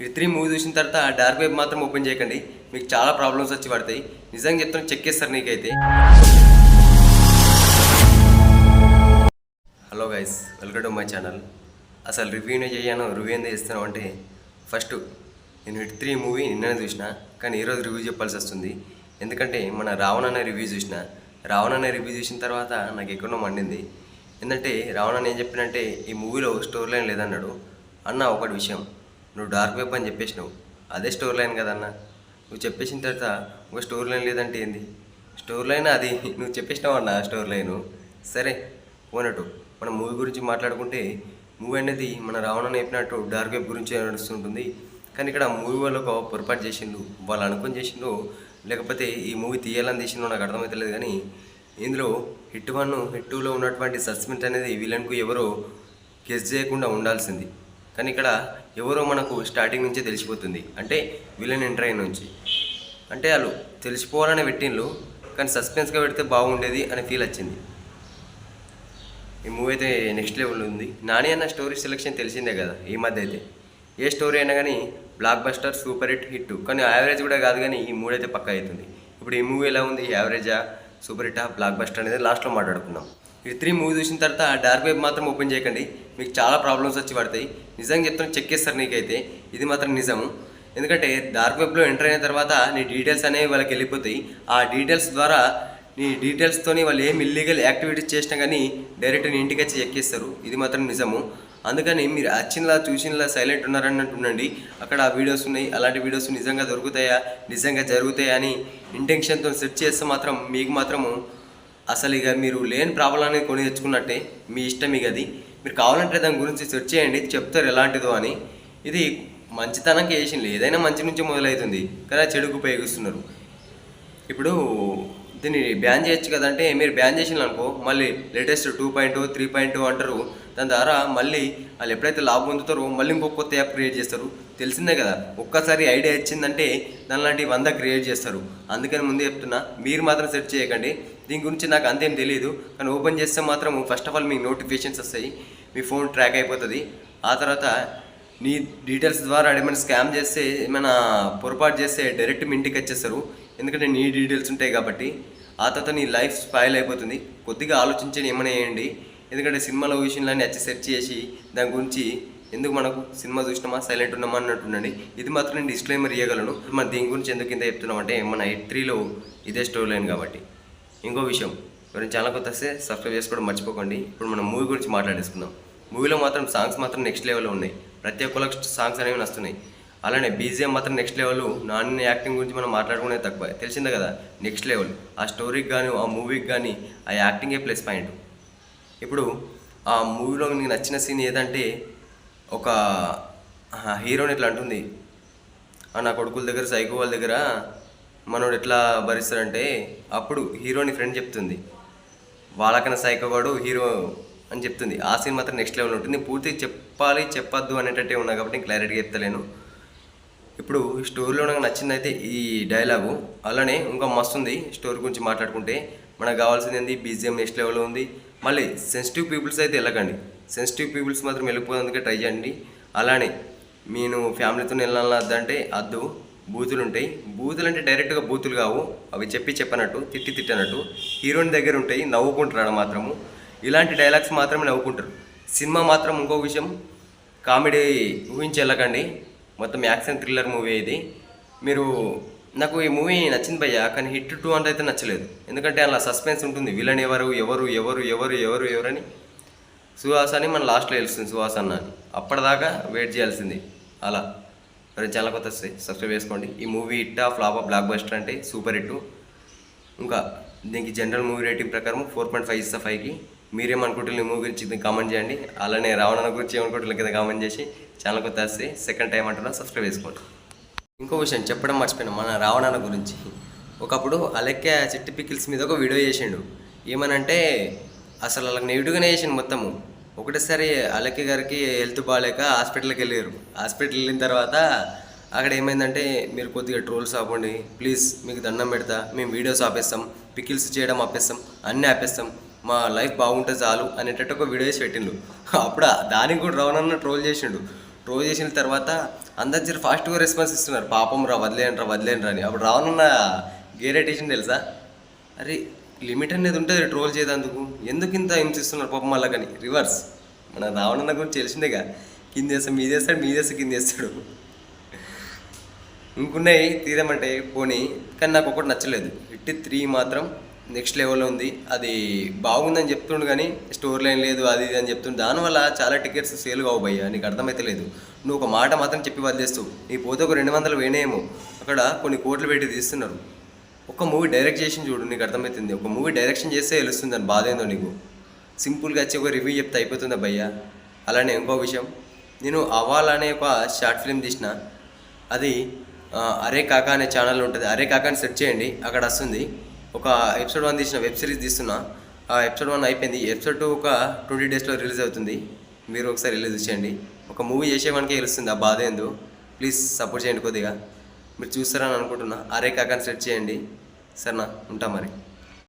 ఈ 3 మూవీ చూసిన తర్వాత డార్క్ వెబ్ మాత్రం ఓపెన్ చేయకండి, మీకు చాలా ప్రాబ్లమ్స్ వచ్చి పడతాయి. నిజంగా చెప్తాను, చెక్ చేస్తారు నీకైతే. Hello guys, welcome to my channel. అసలు రివ్యూనే చేయను, రివ్యూ ఎందుకు చేస్తాను అంటే, ఫస్ట్ నేను హిట్ 3 మూవీ నిన్ననే చూసిన, కానీ ఈరోజు రివ్యూ చెప్పాల్సి వస్తుంది. ఎందుకంటే మన రావణ అనే రివ్యూ చూసిన. రావణ అనే రివ్యూ చూసిన తర్వాత నాకు ఎక్కడో మండింది. ఏంటంటే రావణ ఏం చెప్పినంటే, ఈ మూవీలో స్టోరీ లైన్ లేదన్నాడు. అన్న ఒకటి విషయం, నువ్వు డార్క్ వెబ్ అని చెప్పేసినావు, అదే స్టోరీ లైన్ కదన్న. నువ్వు చెప్పేసిన తర్వాత ఒక స్టోరీ లైన్ లేదంటే ఏంది? స్టోరీ లైన్ అది నువ్వు చెప్పేసినావు అన్న స్టోరీ లైను. సరే పోనట్టు మనం మూవీ గురించి మాట్లాడుకుంటే, మూవీ అనేది మన రావణ చెప్పినట్టు డార్క్ వెబ్ గురించి నడుస్తుంటుంది. కానీ ఇక్కడ మూవీ వాళ్ళు ఒక పొరపాటు చేసిండు, వాళ్ళు అనుకొని చేసిండు, లేకపోతే ఈ మూవీ తీయాలని తీసిండో నాకు అర్థమవుతలేదు. కానీ ఇందులో హిట్ 1 హిట్ 2లో ఉన్నటువంటి సస్పెన్స్ అనేది విలన్కు ఎవరో గెస్ చేయకుండా ఉండాల్సింది. కానీ ఇక్కడ ఎవరో మనకు స్టార్టింగ్ నుంచే తెలిసిపోతుంది, అంటే విలన్ ఎంటర్ అయిన నుంచి. అంటే వాళ్ళు తెలిసిపోవాలని పెట్టిండ్రు, కానీ సస్పెన్స్గా పెడితే బాగుండేది అనే ఫీల్ వచ్చింది. ఈ మూవీ అయితే నెక్స్ట్ లెవెల్ ఉంది. నాని అన్న స్టోరీ సెలెక్షన్ తెలిసిందే కదా, ఈ మధ్య అయితే ఏ స్టోరీ అయినా కానీ బ్లాక్ బస్టర్, సూపర్ హిట్. కానీ యావరేజ్ కూడా కాదు, కానీ ఈ మూవీ అయితే పక్కా అవుతుంది. ఇప్పుడు ఈ మూవీ ఎలా ఉంది, యావరేజా, సూపర్ హిట్టా, బ్లాక్ బస్టర్ అనేది లాస్ట్లో మాట్లాడుకుందాం. ఈ 3 మూవీ చూసిన తర్వాత డార్క్ వెబ్ మాత్రం ఓపెన్ చేయకండి, మీకు చాలా ప్రాబ్లమ్స్ వచ్చి పడతాయి. నిజంగా చెప్తాను, చెక్ చేస్తారు నీకైతే, ఇది మాత్రం నిజము. ఎందుకంటే డార్క్ వెబ్లో ఎంటర్ అయిన తర్వాత నీ డీటెయిల్స్ అనేవి వాళ్ళకి వెళ్ళిపోతాయి. ఆ డీటెయిల్స్ ద్వారా నీ డీటెయిల్స్తోని వాళ్ళు ఏం ఇల్లీగల్ యాక్టివిటీస్ చేసినా కానీ డైరెక్ట్ నీ ఇంటికి వచ్చి ఎక్కిస్తారు, ఇది మాత్రం నిజము. అందుకని మీరు వచ్చినలా చూసినలా సైలెంట్ ఉన్నారన్నట్టు ఉండండి. అక్కడ ఆ వీడియోస్ ఉన్నాయి, అలాంటి వీడియోస్ నిజంగా దొరుకుతాయా, నిజంగా జరుగుతాయా అని ఇంటెన్షన్తో సెర్చ్ చేస్తే మాత్రం మీకు మాత్రము అసలు ఇక మీరు లేని ప్రాబ్లం అనేది కొని తెచ్చుకున్నట్టే. మీ ఇష్టం ఇక అది. మీరు కావాలంటే దాని గురించి సెర్చ్ చేయండి, చెప్తారు ఎలాంటిదో అని. ఇది మంచితనంకి వేసింది, ఏదైనా మంచి నుంచి మొదలవుతుంది, కానీ చెడుకు ఉపయోగిస్తున్నారు. ఇప్పుడు దీన్ని బ్యాన్ చేయొచ్చు కదంటే, మీరు బ్యాన్ చేసిన అనుకో, మళ్ళీ లేటెస్ట్ 2.0 3.0 అంటారు. దాని ద్వారా మళ్ళీ వాళ్ళు ఎప్పుడైతే లాభం పొందుతారో మళ్ళీ ఇంకొక కొత్త యాప్ క్రియేట్ చేస్తారు. తెలిసిందే కదా, ఒక్కసారి ఐడియా ఇచ్చిందంటే దానిలాంటి 100 క్రియేట్ చేస్తారు. అందుకని ముందే చెప్తున్నా, మీరు మాత్రం సెర్చ్ చేయకండి. దీని గురించి నాకు అంతేం తెలియదు, కానీ ఓపెన్ చేస్తే మాత్రం ఫస్ట్ ఆఫ్ ఆల్ మీకు నోటిఫికేషన్స్ వస్తాయి, మీ ఫోన్ ట్రాక్ అయిపోతుంది. ఆ తర్వాత నీ డీటెయిల్స్ ద్వారా ఏమైనా స్కామ్ చేస్తే, ఏమైనా పొరపాటు చేస్తే డైరెక్ట్ మీ ఇంటికి వచ్చేస్తారు. ఎందుకంటే నీ డీటెయిల్స్ ఉంటాయి కాబట్టి. ఆ తర్వాత నీ లైఫ్ స్పాయిల్ అయిపోతుంది. కొద్దిగా ఆలోచించి ఏమైనా చేయండి. ఎందుకంటే సినిమాలో విషయంలోనే వచ్చి సెర్చ్ చేసి దాని గురించి ఎందుకు మనకు సినిమా చూసినామా సైలెంట్ ఉన్నామా అన్నట్టుండండి. ఇది మాత్రం నేను డిస్క్లైమర్ ఇవ్వగలను. మన దీని గురించి ఎందుకు ఇంత చెప్తున్నామంటే, మన హిట్ 3లో ఇదే స్టోరీ లైన్ కాబట్టి. ఇంకో విషయం, ఎవరైనా ఛానల్ కొత్త వస్తే సబ్స్క్రైబ్ చేసుకోవడం మర్చిపోకండి. ఇప్పుడు మనం మూవీ గురించి మాట్లాడేసుకుందాం. మూవీలో మాత్రం సాంగ్స్ మాత్రం నెక్స్ట్ లెవెల్లో ఉన్నాయి. ప్రతి ఒక్కరికి సాంగ్స్ అనేవి నస్తున్నాయి. అలానే బీజిఎం మాత్రం నెక్స్ట్ లెవెల్. నాని యాక్టింగ్ గురించి మనం మాట్లాడుకునేది తక్కువ, తెలిసిందే కదా, నెక్స్ట్ లెవెల్. ఆ స్టోరీకి కానీ ఆ మూవీకి కానీ ఆ యాక్టింగే ప్లస్ పాయింట్. ఇప్పుడు ఆ మూవీలో మీకు నచ్చిన సీన్ ఏదంటే, ఒక హీరోని ఇట్లా అంటుంది, నా కొడుకుల దగ్గర సైకో వాళ్ళ దగ్గర మనోడు ఎట్లా భరిస్తారంటే, అప్పుడు హీరోని ఫ్రెండ్ చెప్తుంది, వాళ్ళకన్నా సైకో వాడు హీరో అని చెప్తుంది. ఆ సీన్ మాత్రం నెక్స్ట్ లెవెల్ ఉంటుంది. పూర్తి చెప్పాలి చెప్పొద్దు అనేటట్టే ఉన్నా కాబట్టి నేను క్లారిటీగా చెప్తలేను. ఇప్పుడు స్టోరీలో నాకు నచ్చింది అయితే ఈ డైలాగు. అలానే ఇంకా మస్తు ఉంది స్టోరీ గురించి మాట్లాడుకుంటే. మనకు కావాల్సింది ఏంది, బీజిఎం నెక్స్ట్ లెవెల్లో ఉంది. మళ్ళీ సెన్సిటివ్ పీపుల్స్ అయితే వెళ్ళకండి, సెన్సిటివ్ పీపుల్స్ మాత్రం వెళ్ళిపోయేందుకే ట్రై చేయండి. అలానే నేను ఫ్యామిలీతో వెళ్ళాలంటే అద్దు, బూతులు ఉంటాయి. బూతులు అంటే డైరెక్ట్గా బూతులు కావు, అవి చెప్పనట్టు తిట్టనట్టు హీరోయిన్ దగ్గర ఉంటాయి, నవ్వుకుంటారు మాత్రము. ఇలాంటి డైలాగ్స్ మాత్రమే నవ్వుకుంటారు. సినిమా మాత్రం ఇంకో విషయం, కామెడీ ఊహించి వెళ్ళకండి, మొత్తం యాక్షన్ థ్రిల్లర్ మూవీ ఇది. మీరు నాకు ఈ మూవీ నచ్చింది భయ్యా, కానీ హిట్ 2 అంటే అయితే నచ్చలేదు. ఎందుకంటే అలా సస్పెన్స్ ఉంటుంది, విలన్ ఎవరు ఎవరు ఎవరు ఎవరు ఎవరు ఎవరని. సుహాస్ అని మన లాస్ట్లో తెలుస్తుంది, సుహాస్ అన్న అని. అప్పటిదాకా వెయిట్ చేయాల్సింది. అలా మరి చాలా కొత్త వస్తాయి, సబ్స్క్రైబ్ చేసుకోండి. ఈ మూవీ హిట్టా ఫ్లాపా, బ్లాక్ బస్టర్ అంటే సూపర్ హిట్. ఇంకా దీనికి జనరల్ మూవీ రేటింగ్ ప్రకారం 4.5 ఇస్తా 5కి. మీరేమనుకుంటున్నారు ఈ మూవీ గురించి కామెంట్ చేయండి. అలానే రావణ గురించి ఏమనుకుంటున్నారు కదా కామెంట్ చేసి. ఛానల్ కొత్త వస్తే సెకండ్ టైం అంటున్నా, సబ్స్క్రైబ్ చేసుకోండి. ఇంకో విషయం చెప్పడం మర్చిపోయినా, మన రావణ గురించి. ఒకప్పుడు అలెక్కే చిట్టి పికిల్స్ మీద ఒక వీడియో చేసిండు. ఏమనంటే అసలు వాళ్ళకి నెగిటివ్గానే చేసిండు మొత్తము. ఒకటేసారి అలెక్కే గారికి హెల్త్ బాగాలేక హాస్పిటల్కి వెళ్ళారు. హాస్పిటల్ వెళ్ళిన తర్వాత అక్కడ ఏమైందంటే, మీరు కొద్దిగా ట్రోల్స్ ఆపండి ప్లీజ్, మీకు దండం పెడతా, మేము వీడియోస్ ఆపేస్తాం, పికిల్స్ చేయడం ఆపేస్తాం, అన్నీ ఆపేస్తాం, మా లైఫ్ బాగుంటే చాలు అనేటట్టు ఒక వీడియో చేసి పెట్టిండు. అప్పుడు దానికి కూడా రావణన్న ట్రోల్ చేసిండు. ట్రోల్ చేసిన తర్వాత అందరు జర ఫాస్ట్గా రెస్పాన్స్ ఇస్తున్నారు, పాపం రా వదిలేయండి అని. అప్పుడు రావణన్న గేరేటేషన్ తెలుసా, అరే లిమిట్ అనేది ఉంటుంది ట్రోల్ చేసేందుకు, ఎందుకు ఇంత హింసిస్తున్నారు పాపం మళ్ళా. కానీ రివర్స్ మన రావణన్న గురించి తెలిసిందేగా, కిందేస్తాడు మీదేస్తే కిందేస్తాడు. ఇంకున్నాయి తీరమంటే పోనీ, కానీ నాకు ఒకటి నచ్చలేదు. హిట్ 3 మాత్రం నెక్స్ట్ లెవెల్లో ఉంది. అది బాగుందని చెప్తుండు కానీ స్టోర్ లైన్ లేదు అది ఇది అని చెప్తుండు. దానివల్ల చాలా టికెట్స్ సేల్ కావు భయ్యా, నీకు అర్థమైతే లేదు. నువ్వు ఒక మాట మాత్రం చెప్పి వదిలేస్తావు, నీ పోతే ఒక 200 వేనేమో, అక్కడ కొన్ని కోట్లు పెట్టి తీస్తున్నారు. ఒక మూవీ డైరెక్ట్ చేసి చూడు, నీకు అర్థమవుతుంది. ఒక మూవీ డైరెక్షన్ చేస్తే తెలుస్తుంది అని బాధ ఏందో నీకు. సింపుల్గా వచ్చి ఒక రివ్యూ చెప్తే అయిపోతుందా భయ్యా. అలానే ఇంకో విషయం, నేను అవాలనే ఒక షార్ట్ ఫిల్మ్ తీసిన, అది అరే కాకా అనే ఛానల్ ఉంటుంది. అరే కాకా అని సెర్చ్ చేయండి, అక్కడ వస్తుంది. ఒక ఎపిసోడ్ 1 తీసిన, వెబ్ సిరీస్ తీస్తున్నా. ఆ ఎపిసోడ్ 1 అయిపోయింది, ఎపిసోడ్ 2 ఒక 20 డేస్లో రిలీజ్ అవుతుంది. మీరు ఒకసారి వెళ్ళి చూసేయండి. ఒక మూవీ చేసేవానికే తెలుస్తుంది ఆ బాధ ఏందో. ప్లీజ్ సపోర్ట్ చేయండి కొద్దిగా, మీరు చూస్తారని అనుకుంటున్నా. అరే కాకా అని సెర్చ్ చేయండి. సరేనా, ఉంటా మరి.